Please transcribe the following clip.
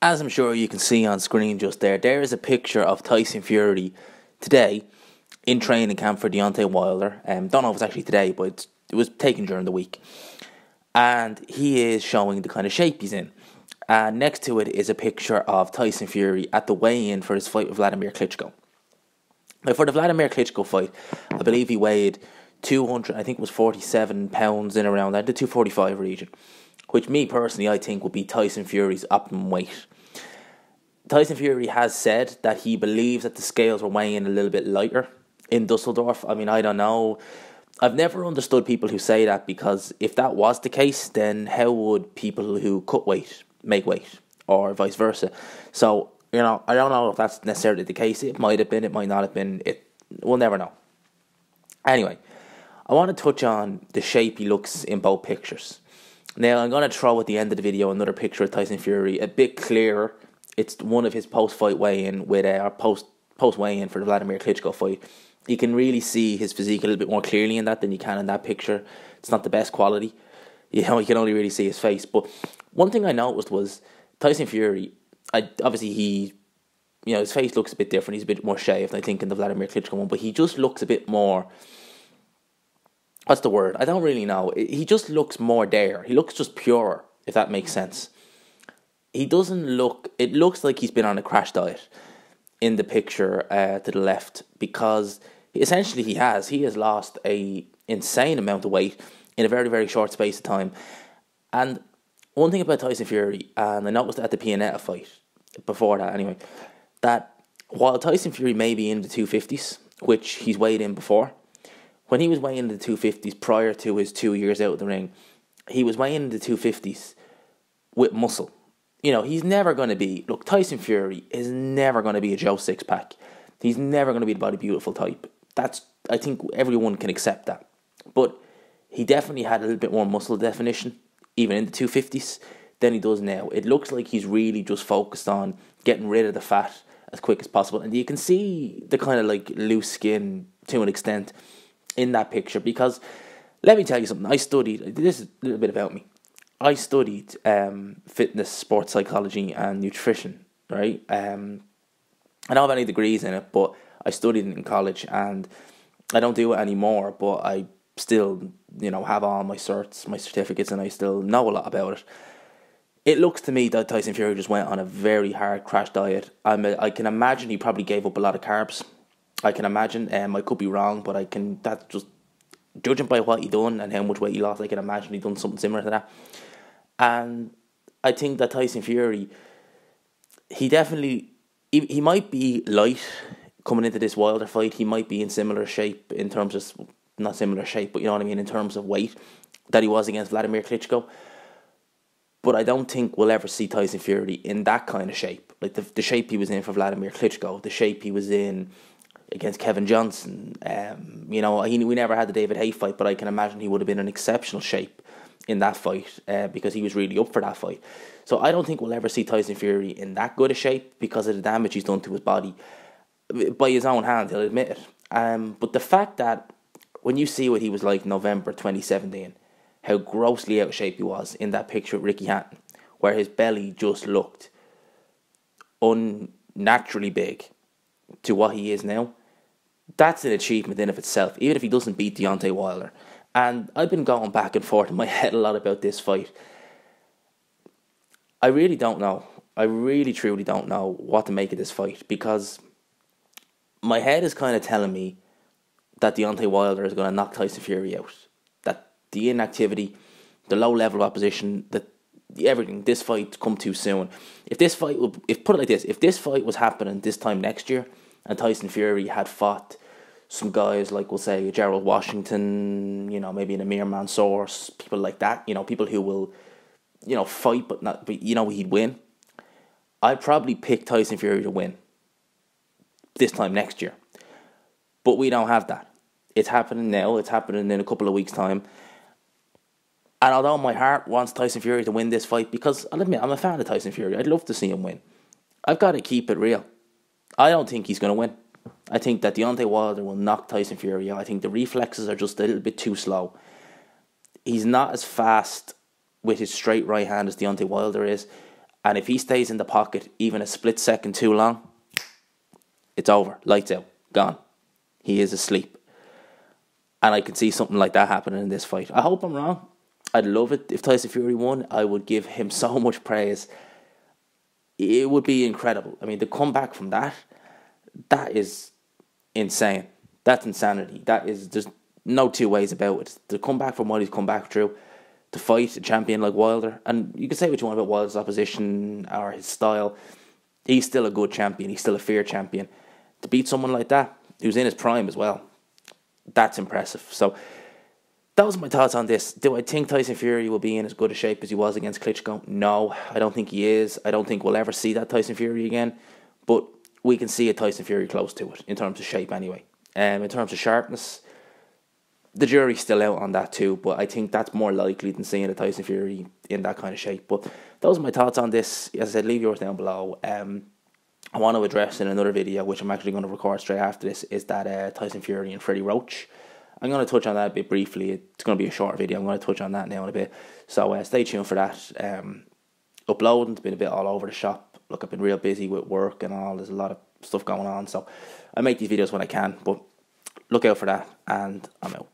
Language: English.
As I'm sure you can see on screen just there is a picture of Tyson Fury today in training camp for Deontay Wilder. Don't know if it's actually today, but it was taken during the week. And he is showing the kind of shape he's in. And next to it is a picture of Tyson Fury at the weigh-in for his fight with Wladimir Klitschko. Now, for the Wladimir Klitschko fight, I believe he weighed 200, I think it was 47 pounds in around that, the 245 region. Which me personally, I think would be Tyson Fury's optimum weight. Tyson Fury has said that he believes that the scales were weighing a little bit lighter in Dusseldorf. I mean, I don't know. I've never understood people who say that, because if that was the case, then how would people who cut weight make weight, or vice versa? So, I don't know if that's necessarily the case. It might have been, it might not have been. We'll never know. Anyway, I want to touch on the shape he looks in both pictures. Now, I'm going to throw at the end of the video another picture of Tyson Fury, a bit clearer. It's one of his post-fight weigh-in with our post-weigh-in for the Wladimir Klitschko fight. You can really see his physique a little bit more clearly in that than you can in that picture. It's not the best quality. You can only really see his face. But one thing I noticed was Tyson Fury, obviously his face looks a bit different. He's a bit more shaved, I think, in the Wladimir Klitschko one. But he just looks a bit more... What's the word? I don't really know. He just looks more there. He looks just purer, if that makes sense. He doesn't look... It looks like he's been on a crash diet in the picture to the left, because essentially he has lost a insane amount of weight in a very, very short space of time. And one thing about Tyson Fury, and I noticed at the Pianetta fight, before that anyway, that while Tyson Fury may be in the 250s, which he's weighed in before, when he was weighing in the 250s prior to his 2 years out of the ring, he was weighing in the 250s with muscle. He's never going to be... Look, Tyson Fury is never going to be a Joe Six-Pack. He's never going to be the body beautiful type. I think everyone can accept that. But he definitely had a little bit more muscle definition, even in the 250s, than he does now. It looks like he's really just focused on getting rid of the fat as quick as possible. And you can see the kind of loose skin to an extent in that picture, because let me tell you something. This is a little bit about me. I studied fitness, sports psychology and nutrition, right? I don't have any degrees in it, but I studied it in college, and I don't do it anymore, but I still, have all my certs, my certificates, and I still know a lot about it. It looks to me that Tyson Fury just went on a very hard crash diet. I can imagine he probably gave up a lot of carbs. I can imagine. I could be wrong, but that's just judging by what he done and how much weight he lost. I can imagine he done something similar to that. And I think that Tyson Fury, he might be light coming into this Wilder fight. He might be in similar shape in terms of, not similar shape, but you know what I mean, in terms of weight that he was against Wladimir Klitschko. But I don't think we'll ever see Tyson Fury in that kind of shape. Like the shape he was in for Wladimir Klitschko, the shape he was in against Kevin Johnson. We never had the David Haye fight, but I can imagine he would have been in exceptional shape in that fight, because he was really up for that fight. So I don't think we'll ever see Tyson Fury in that good a shape because of the damage he's done to his body by his own hand, he'll admit it. But the fact that when you see what he was like November 2017, how grossly out of shape he was in that picture with Ricky Hatton, where his belly just looked unnaturally big to what he is now, that's an achievement in of itself, even if he doesn't beat Deontay Wilder. And I've been going back and forth in my head a lot about this fight. I really don't know. I really, truly don't know what to make of this fight, because my head is kind of telling me that Deontay Wilder is going to knock Tyson Fury out. That the inactivity, the low level of opposition, everything, this fight come too soon. If this fight was happening this time next year, and Tyson Fury had fought some guys like, we'll say, Gerald Washington, maybe an Amir Mansour, people like that, people who will, fight, but he'd win. I'd probably pick Tyson Fury to win this time next year. But we don't have that. It's happening now. It's happening in a couple of weeks' time. And although my heart wants Tyson Fury to win this fight, because I'll admit, I'm a fan of Tyson Fury, I'd love to see him win, I've got to keep it real. I don't think he's going to win. I think that Deontay Wilder will knock Tyson Fury out. I think the reflexes are just a little bit too slow. He's not as fast with his straight right hand as Deontay Wilder is. And if he stays in the pocket even a split second too long, it's over. Lights out. Gone. He is asleep. And I can see something like that happening in this fight. I hope I'm wrong. I'd love it if Tyson Fury won. I would give him so much praise. It would be incredible. I mean, the comeback from that is insane. That's insanity. There's no two ways about it. To come back from what he's come back through, to fight a champion like Wilder, and you can say what you want about Wilder's opposition or his style, he's still a good champion. He's still a fair champion. To beat someone like that, who's in his prime as well, that's impressive. So those are my thoughts on this. Do I think Tyson Fury will be in as good a shape as he was against Klitschko? No, I don't think he is. I don't think we'll ever see that Tyson Fury again. But we can see a Tyson Fury close to it, in terms of shape anyway. In terms of sharpness, the jury's still out on that too, but I think that's more likely than seeing a Tyson Fury in that kind of shape. But those are my thoughts on this. As I said, leave yours down below. I want to address in another video, which I'm actually going to record straight after this, is that Tyson Fury and Freddie Roach. I'm going to touch on that a bit briefly. It's going to be a short video. I'm going to touch on that now in a bit. So stay tuned for that. Uploading's been a bit all over the shop. Look, I've been real busy with work and all. There's a lot of stuff going on. So I make these videos when I can. But look out for that. And I'm out.